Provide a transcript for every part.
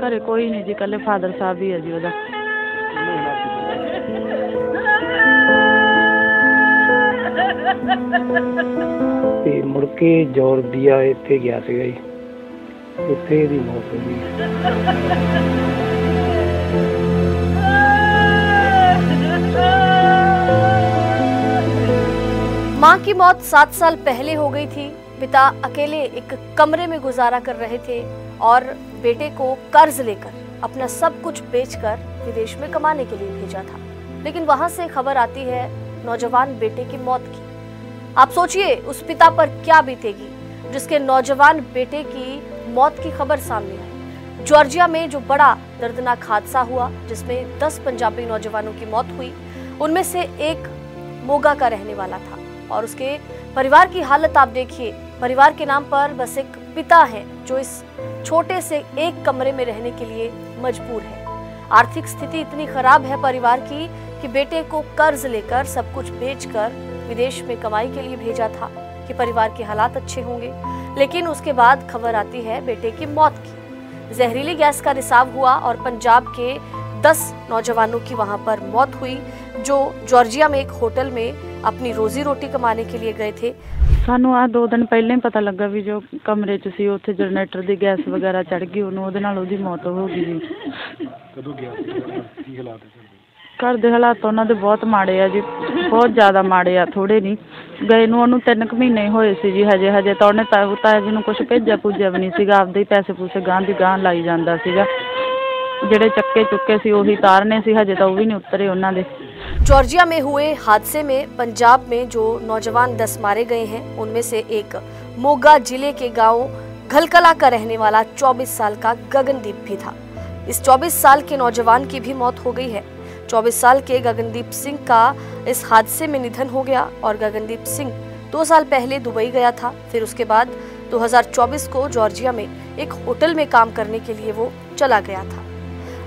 घरे कोई नहीं जी, कल्ले फादर साहब ही है जी ਉਹਦਾ। ਤੇ ਮੁੜ ਕੇ ਜੋਰਜੀਆ ਇੱਥੇ ਗਿਆ ਸੀਗਾ ਜੀ, ਉੱਥੇ ਇਹਦੀ ਮੌਤ ਹੋ ਗਈ। मां की मौत 7 साल पहले हो गई थी। पिता अकेले एक कमरे में गुजारा कर रहे थे और बेटे को कर्ज लेकर अपना सब कुछ बेचकर विदेश में कमाने के लिए भेजा था। लेकिन वहां से खबर आती है नौजवान बेटे की मौत की। आप सोचिए उस पिता पर क्या बीतेगी जिसके नौजवान बेटे की मौत की खबर सामने आई। जॉर्जिया में जो बड़ा दर्दनाक हादसा हुआ जिसमें 10 पंजाबी नौजवानों की मौत हुई, उनमें से एक मोगा का रहने वाला था और उसके परिवार की हालत आप देखिए। परिवार के नाम पर बस एक पिता है जो इस छोटे से एक कमरे में रहने के लिए मजबूर है। आर्थिक स्थिति इतनी खराब है परिवार की कि बेटे को कर्ज लेकर सब कुछ बेचकर विदेश में कमाई के लिए भेजा था कि परिवार के हालात अच्छे होंगे। लेकिन उसके बाद खबर आती है बेटे की मौत की। जहरीली गैस का रिसाव हुआ और पंजाब के 10 नौजवानों की वहां पर मौत हुई जो जॉर्जिया में एक होटल में अपनी रोजी रोटी कमाने के लिए गए थे। ਸਾਨੂੰ ਆ 2 ਦਿਨ ਪਹਿਲਾਂ ਹੀ ਪਤਾ ਲੱਗਾ ਵੀ ਜੋ ਕਮਰੇ 'ਚ ਸੀ ਉੱਥੇ ਜਨਰੇਟਰ ਦੀ ਗੈਸ ਵਗੈਰਾ ਚੜ ਗਈ, ਉਹਦੇ ਨਾਲ ਉਹਦੀ ਮੌਤ ਹੋ ਗਈ ਜੀ। ਕਦੋਂ ਗਿਆ ਸੀ? ਕੀ ਹਾਲਾਤ ਹੈ? ਘਰ ਦੇ ਹਾਲਾਤ ਉਹਨਾਂ ਦੇ ਬਹੁਤ ਮਾੜੇ ਆ ਜੀ, ਬਹੁਤ ਜ਼ਿਆਦਾ ਮਾੜੇ ਆ, ਥੋੜੇ ਨਹੀਂ। ਗਏ ਨੂੰ ਉਹਨੂੰ 3 ਮਹੀਨੇ ਹੋਏ ਸੀ ਜੀ। ਹਜੇ ਤਾਂ ਉਹਨੇ ਤਾਇਆ ਜੀ ਨੂੰ ਕੁਛ ਭੇਜਿਆ ਭੁੱਜਿਆ ਵੀ ਨਹੀਂ ਸੀਗਾ, ਆਪਦੇ ਹੀ ਪੈਸੇ ਪੂਸੇ ਗਾਂਹ ਦੀ ਗਾਂਹ ਲਾਈ ਜਾਂਦਾ ਸੀਗਾ। ਜਿਹੜੇ ਚੱਕੇ ਚੁੱਕੇ ਸੀ ਉਹੀ ਤਾਰਨੇ ਸੀ, हजे तो वो भी नहीं उतरे ਉਹਨਾਂ ਦੇ। जॉर्जिया में हुए हादसे में पंजाब में जो नौजवान 10 मारे गए हैं उनमें से एक मोगा जिले के गांव घलकला का रहने वाला 24 साल का गगनदीप भी था। इस 24 साल के नौजवान की भी मौत हो गई है। 24 साल के गगनदीप सिंह का इस हादसे में निधन हो गया और गगनदीप सिंह 2 साल पहले दुबई गया था। फिर उसके बाद 2024 को जॉर्जिया में एक होटल में काम करने के लिए वो चला गया था।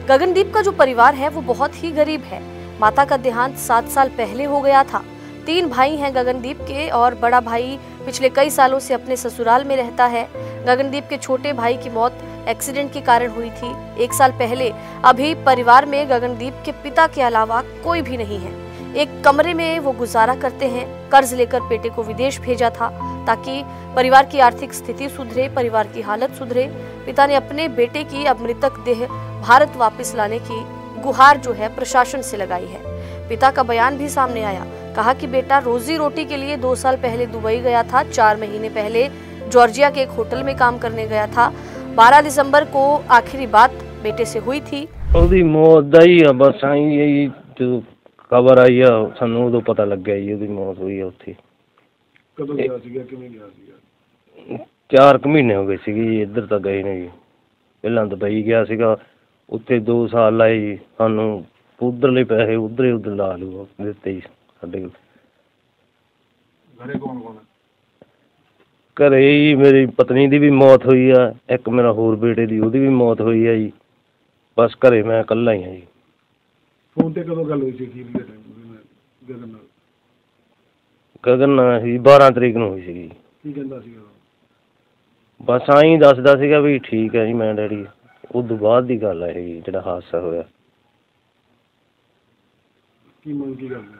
गगनदीप का जो परिवार है वो बहुत ही गरीब है। माता का देहांत 7 साल पहले हो गया था। 3 भाई हैं गगनदीप के और बड़ा भाई पिछले कई सालों से अपने ससुराल में रहता है। गगनदीप के छोटे भाई की मौत एक्सीडेंट के कारण हुई थी 1 साल पहले। अभी परिवार में गगनदीप के पिता के अलावा कोई भी नहीं है। एक कमरे में वो गुजारा करते हैं। कर्ज लेकर बेटे को विदेश भेजा था ताकि परिवार की आर्थिक स्थिति सुधरे, परिवार की हालत सुधरे। पिता ने अपने बेटे की अब मृतक देह भारत वापस लाने की गुहार जो है प्रशासन से लगाई है। पिता का बयान भी सामने आया, कहा कि बेटा रोजी रोटी के लिए 2 साल पहले दुबई गया था, 4 महीने पहले जॉर्जिया के एक होटल में काम करने गया था। 12 दिसंबर को आखिरी बात बेटे से हुई थी। ਉਹਦੀ ਮੌਤ ਦਾ ਹੀ ਆ ਬਸ ਆਈ ਹੈ, ਜਦੋਂ ਖਬਰ ਆਈ ਆ ਸਾਨੂੰ ਉਦੋਂ ਪਤਾ ਲੱਗਿਆ ਜੀ ਉਹਦੀ ਮੌਤ ਹੋਈ ਆ ਉੱਥੇ। ਕਦੋਂ ਗਿਆ ਸੀਗਾ, ਕਿਵੇਂ ਗਿਆ ਸੀਗਾ? 4 ਮਹੀਨੇ ਹੋ ਗਏ ਸੀਗੇ ਜੀ, ਇੱਧਰ ਤਾਂ ਗਏ ਨੇ ਜੀ। ਪਹਿਲਾਂ ਦੁਬਈ ਗਿਆ ਸੀਗਾ, ਉੱਥੇ 2 ਸਾਲ ਲਾਏ ਜੀ। ਸਾਨੂੰ ਉੱਧਰਲੇ ਪੈਸੇ ਉੱਧਰ ਲਾ ਲੂ ਦਿੱਤੇ ਜੀ ਸਾਡੇ ਕੋਲ। ਘਰੇ ਕੌਣ ਕੌਣ? ਘਰੇ ਜੀ ਮੇਰੀ ਪਤਨੀ ਦੀ ਵੀ ਮੌਤ ਹੋਈ ਆ, ਇੱਕ ਮੇਰਾ ਹੋਰ ਬੇਟੇ ਦੀ ਉਹਦੀ ਵੀ ਮੌਤ ਹੋਈ ਆ ਜੀ। ਬਸ ਘਰੇ ਮੈਂ ਇਕੱਲਾ ਹੀ ਆ ਜੀ। ਫੋਨ ਤੇ ਕਦੋਂ ਗੱਲ ਹੋਈ ਸੀ ਗਗਨ ਨਾਲ? ਗਗਨ ਨਾਲ ਸੀ 12 ਤਰੀਕ ਨੂੰ ਹੋਈ ਸੀਗੀ। ਕੀ ਕਹਿੰਦਾ ਸੀਗਾ? ਬਸ ਆਈ ਦੱਸਦਾ ਸੀਗਾ ਵੀ ਠੀਕ ਹੈ ਜੀ ਮੈਂ ਡੈਡੀ। ਉਦੋਂ ਬਾਅਦ ਦੀ ਗੱਲ ਹੈ ਜੀ ਜਿਹੜਾ ਹਾਦਸਾ ਹੋਇਆ। ਕੀ ਮੰਗ ਕੀ ਕਰਦੇ?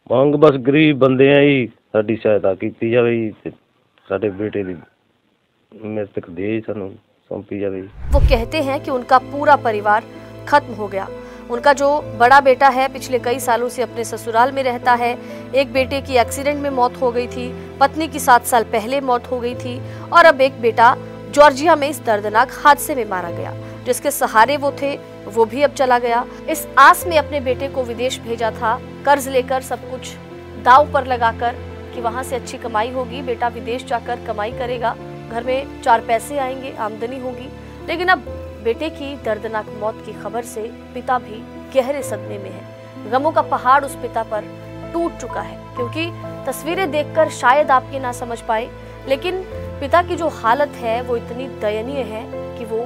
ਮੰਗ ਬਸ ਗਰੀਬ ਬੰਦੇ ਆ ਜੀ, ਸਾਡੀ ਸਹਾਇਤਾ ਕੀਤੀ ਜਾਵੇ ਜੀ ਤੇ ਸਾਡੇ ਬੇਟੇ ਦੀ ਮ੍ਰਿਤਕ ਦੇਹ ਸਾਨੂੰ सौंपी जावे। वो कहते हैं कि उनका पूरा परिवार खत्म हो गया। उनका जो बड़ा बेटा है पिछले कई सालों से अपने ससुराल में रहता है। एक बेटे की एक्सीडेंट में मौत हो गई थी, पत्नी की 7 साल पहले मौत हो गई थी और अब एक बेटा जॉर्जिया में इस दर्दनाक हादसे में मारा गया। जिसके सहारे वो थे वो भी अब चला गया। इस आस में अपने बेटे को विदेश भेजा था, कर्ज लेकर सब कुछ दांव पर लगाकर कि वहां से अच्छी कमाई होगी, बेटा विदेश जाकर कमाई करेगा, घर में 4 पैसे आएंगे, आमदनी होगी। लेकिन अब बेटे की दर्दनाक मौत की खबर से पिता भी गहरे सदमे में है। गमों का पहाड़ उस पिता पर टूट चुका है। क्योंकि तस्वीरें देखकर शायद आप ये ना समझ पाए, लेकिन पिता की जो हालत है वो इतनी दयनीय है कि वो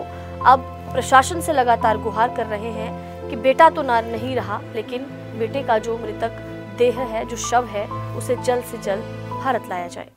अब प्रशासन से लगातार गुहार कर रहे हैं कि बेटा तो ना नहीं रहा, लेकिन बेटे का जो मृतक देह है, जो शव है, उसे जल्द से जल्द भारत लाया जाए।